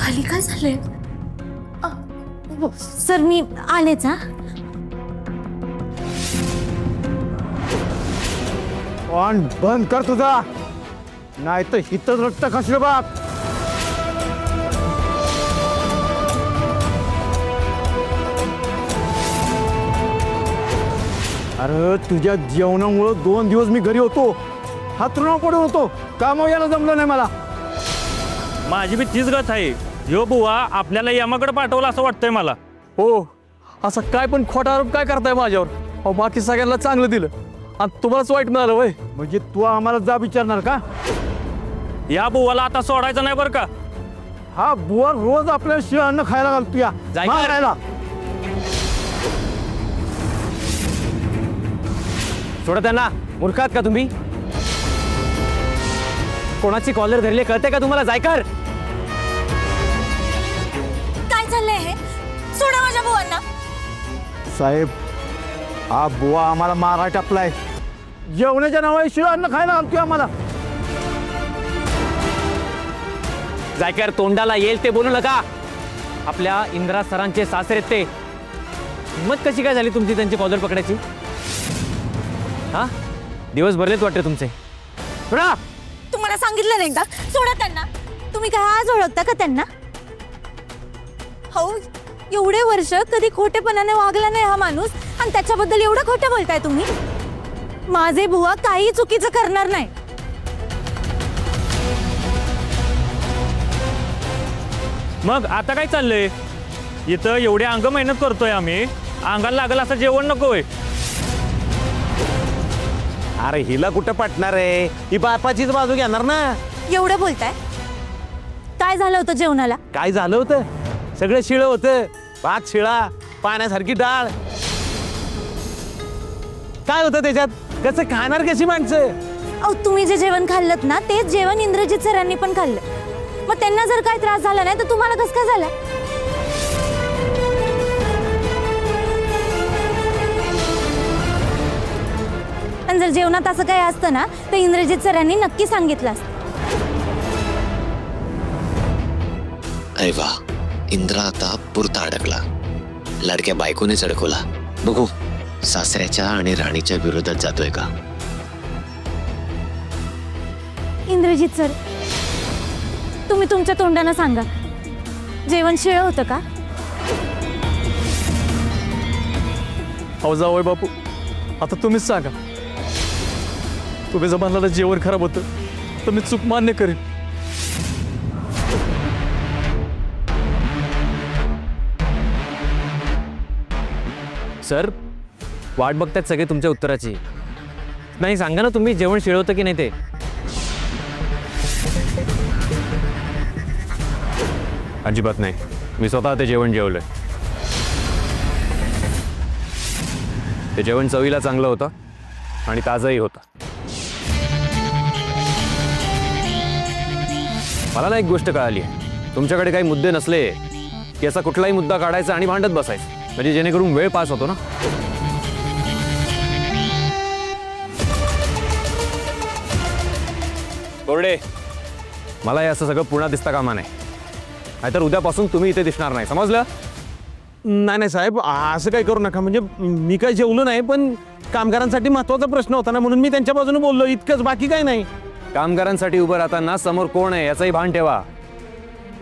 खाली काय झालंय? सर मी आलेच. हा पण बंद कर तुझा, नाही तर हितच रक्त खसलं बघ. अरे तुझ्या जेवणामुळे 2 दिवस मी घरी होतो, हातरुणावर पडून होतो, कामावर यायला जमलं नाही मला. माझी बी तीच गत आहे. ह्यो बुवा आपल्याला यमाकडे पाठवलं असं वाटतंय मला. हो, असं काय पण खोटा आरोप काय करताय माझ्यावर? अहो बाकी सगळ्यांना चांगलं दिलं आणि तुम्हालाच वाईट मिळालं वय. म्हणजे तू आम्हाला जा विचारणार का? या बुवाला आता सोडायचं नाही बरं का. हा बुवा रोज आपल्या शिळ अन्न खायला घालतो या मारायला. सोडा त्यांना. मूर्खात का तुम्ही? कोणाची कॉलर धरले कळते का तुम्हाला? जायकर, काय चाललंय हे? सोडा माझ्या बुवांना. साहेब, हा बुवा आम्हाला मारा टापलाय. जेवणाच्या नावाने शिळ अन्न खायला घालतोय आम्हाला. जायकर, तोंडाला येईल ते बोलू नका. आपल्या इंदिरा सरांचे सासरे ते. हिंमत कशी काय झाली तुमची त्यांची कॉलर पकडायची? हा, दिवस भरलेच वाटते तुमचे. तुम्हाला सांगितलं नाही का? सोडा त्यांना. तुम्ही काय आज ओळखता का त्यांना? हो, एवढे वर्ष कधी खोटेपणाने वागला नाही हा माणूस आणि त्याच्याबद्दल एवढं खोटं बोलताय तुम्ही. माझे बुवा काही चुकीचं करणार नाही. मग आता काय चाललंय इथं? एवढे अंग मेहनत करतोय आम्ही, अंगाला लागल असं जेवण नकोय. अरे हिला कुठं पटणार आहे? ही बापाचीच बाजू घेणार ना. एवढं बोलताय? काय झालं होतं जेवणाला? काय झालं होतं? सगळं शिळं होतं. भात शिळा, पाण्यासारखी डाळ. काय होतं त्याच्यात? कसं खाणार कशी माणसं? अहो, तुम्ही जे जेवण खाल्लत ना तेच जेवण इंद्रजित सरांनी पण खाल्लं. मग त्यांना जर काय त्रास झाला नाही तर तुम्हाला कसं काय झालं? आणि जर जेवणात असं काही असतं ना तर इंद्रजित सरांनी नक्की सांगितलं असतं. अरे वा, इंद्रा आता पुरता अडकला. लाडक्या बायकोनेच अडकवला. बघू सासऱ्याच्या आणि राणीच्या विरोधात जातोय का. इंद्रजित सर, तुम्ही तुमच्या तोंडानं सांगा, जेवण शिळं होतं का? हो जावय बापू, आता तुम्हीच सांगा. तुम्ही जर म्हणला जेवण खराब होतं तर मी चूक मान्य करेन. सर, वाट बघतायत सगळे तुमच्या उत्तराची. नाही सांगा ना तुम्ही, जेवण शिळ होतं की नाही ते. अजिबात नाही, मी स्वतः ते जेवण जेवलंय. ते जेवण चवीला चांगलं होतं आणि ताजंही होतं. मला ना एक गोष्ट कळाली आहे, तुमच्याकडे काही मुद्दे नसले की असा कुठलाही मुद्दा काढायचा आणि भांडत बसायचं, म्हणजे जेणेकरून वेळ पास होतो ना. बोर्डे, मला हे असं सगळं पुन्हा दिसता कामा नाही, नाहीतर उद्यापासून तुम्ही इथे दिसणार नाही, समजलं? नाही नाही साहेब, असं काही करू नका. म्हणजे मी काही जेवलो नाही, पण कामगारांसाठी महत्त्वाचा प्रश्न होता ना, म्हणून मी त्यांच्या बाजूने बोललो, इतकंच, बाकी काही नाही. कामगारांसाठी उभं राहताना समोर कोण आहे याचंही भान ठेवा,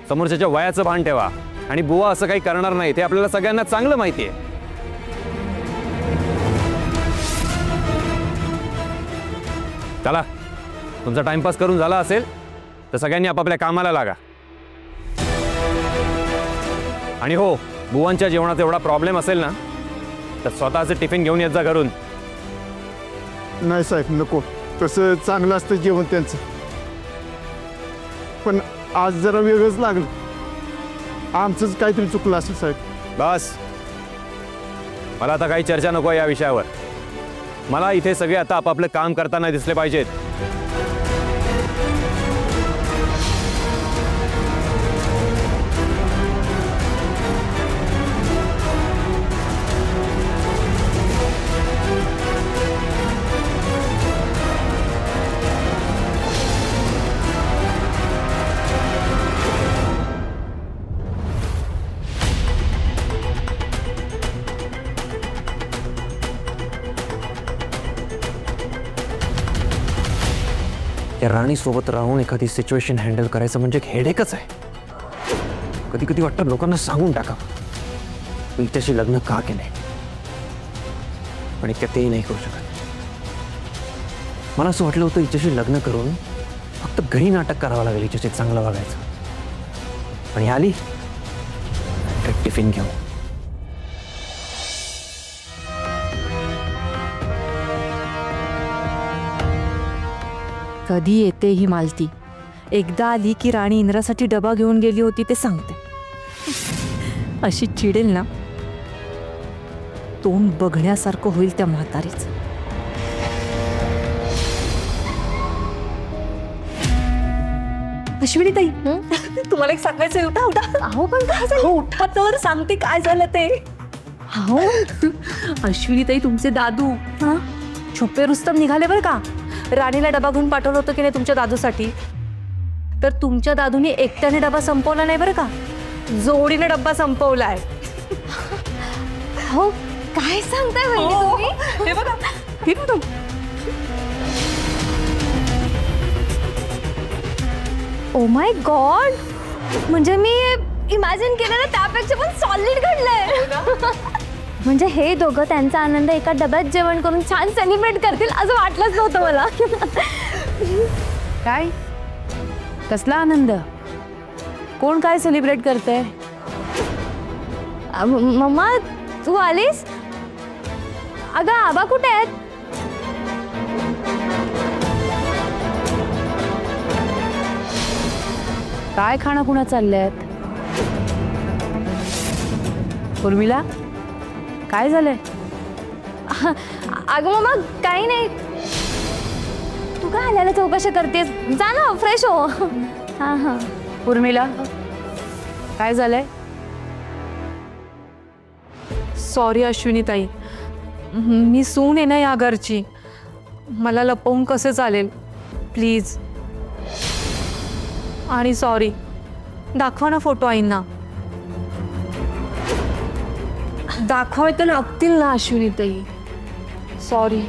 समोरच्याच्या वयाचं भान ठेवा. आणि बुवा असं काही करणार नाही ते आपल्याला सगळ्यांना चांगलं माहिती आहे. चला, तुमचा टाइमपास करून झाला असेल तर सगळ्यांनी आपापल्या कामाला लागा. आणि हो, बुवांच्या जेवणाचा एवढा प्रॉब्लेम असेल ना तर स्वतःचं टिफिन घेऊन येत जा घरून. नाही साहेब, नको. तसं चांगलं असतं जेवण त्यांचं, पण आज जरा वेगळंच लागलं. आमचंच काहीतरी चुकलं असेल साहेब. बस, मला आता काही चर्चा नको या विषयावर. मला इथे सगळे आता आपापलं काम करताना दिसले पाहिजेत. त्या राणीसोबत राहून एखादी सिच्युएशन हँडल करायचं म्हणजे एक हेडेकच आहे. कधी कधी वाटतं लोकांना सांगून टाका हिच्याशी लग्न का केलंय, पण इतक्या तेही नाही करू शकत. मला असं वाटलं होतं हिच्याशी लग्न करून फक्त घरी नाटक करावं लागेल, हिच्याशी चांगलं वागायचं. पण ही आली टिफिन घेऊन. कधी येते ही मालती? एकदा आली की राणी इंद्रासाठी डबा घेऊन गेली होती ते सांगते. अशी चिडेल ना, तोंड बघण्यासारखं होईल त्या म्हातारीच. अश्विनी ताई, तुम्हाला एक सांगायचं. उठा उठा. अहो पण काय झालं? उठा तर सांगते काय झालं ते. हो अश्विनी ताई, तुमचे दादू छुपे रुस्तम निघाले बरं का. राणीला डबा घेऊन पाठवलं होतं की नाही तुमच्या दादूसाठी, तर तुमच्या दादूने एकट्याने डबा संपवला नाही बरं का, जोडीने डब्बा संपवलाय. हो काय सांगताय तुम्ही? हे बघा, हे बघा. ओ माय गॉड, म्हणजे मी इमॅजिन केलेलं त्यापेक्षा पण सॉलिड घडलंय. म्हणजे हे दोघं त्यांचा आनंद एका डब्यात जेवण करून छान सेलिब्रेट करतील असं वाटलंच नव्हतं मला. काय कसला आनंद? कोण काय सेलिब्रेट करतंय? मम्मा तू आलीस? अगं आबा कुठे आहेत? काय खाणं कुणा चाललंय? उर्मिला काय झालंय? अगं मम्मा काही नाही. तू काय आल्याला चौकशी करतेस? जा ना फ्रेश हो. हां हां. उर्मिला काय झालंय? सॉरी अश्विनी ताई, मी सून आहे ना या घरची, मला लपवून कसे चालेल? प्लीज. आणि सॉरी, दाखवा ना फोटो आईंना. दाखवाय तर लागतील ना अश्विनी ताई. Sorry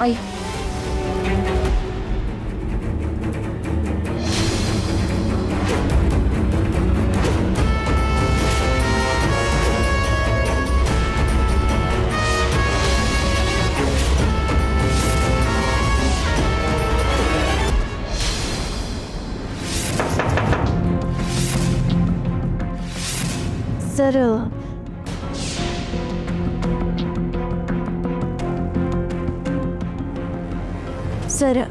I. सर